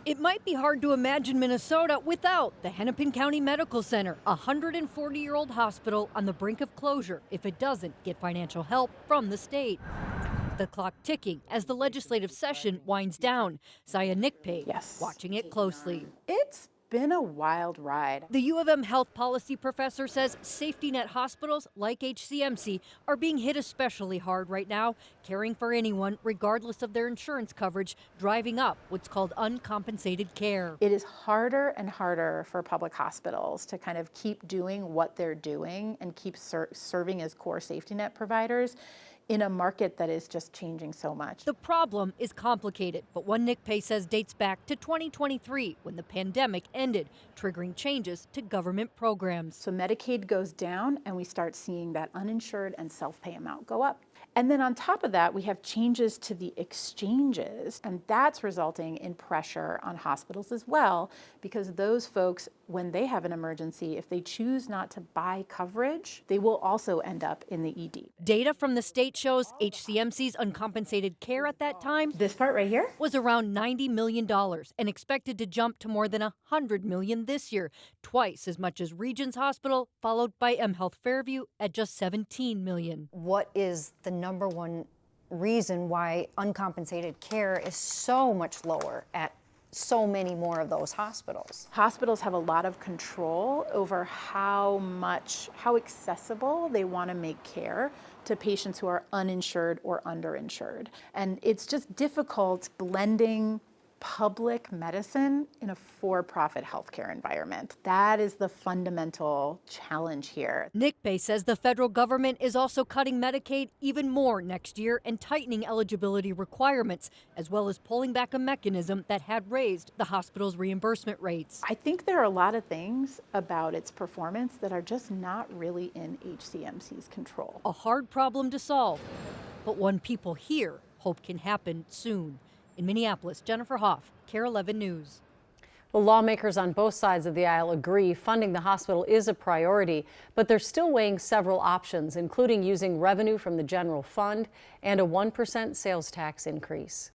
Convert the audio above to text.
It might be hard to imagine Minnesota without the Hennepin County Medical Center, a 140-year-old hospital on the brink of closure if it doesn't get financial help from the state. The clock ticking as the legislative session winds down. Saya Nickpay Yes. watching it closely. It's been a wild ride. The U of M health policy professor says safety net hospitals like HCMC are being hit especially hard right now, caring for anyone regardless of their insurance coverage, driving up what's called uncompensated care. It is harder and harder for public hospitals to kind of keep doing what they're doing and keep serving as core safety net providers in a market that is just changing so much. The problem is complicated, but one Nick Pay says dates back to 2023 when the pandemic ended, triggering changes to government programs. So Medicaid goes down and we start seeing that uninsured and self-pay amount go up. And then on top of that, we have changes to the exchanges, and that's resulting in pressure on hospitals as well, because those folks, when they have an emergency, if they choose not to buy coverage, they will also end up in the ED. Data from the state shows HCMC's uncompensated care at that time, This part right here, was around $90 million and expected to jump to more than $100 million this year, twice as much as Regions Hospital, followed by mHealth Fairview at just $17 million. What is the number one reason why uncompensated care is so much lower at so many more of those hospitals? Hospitals have a lot of control over how accessible they want to make care to patients who are uninsured or underinsured. And it's just difficult blending public medicine in a for-profit healthcare environment. That is the fundamental challenge here. Nick Bay says the federal government is also cutting Medicaid even more next year and tightening eligibility requirements, as well as pulling back a mechanism that had raised the hospital's reimbursement rates. I think there are a lot of things about its performance that are just not really in HCMC's control. A hard problem to solve, but one people here hope can happen soon. In Minneapolis, Jennifer Hoff, KARE 11 News. Well, lawmakers on both sides of the aisle agree funding the hospital is a priority, but they're still weighing several options, including using revenue from the general fund and a 1% sales tax increase.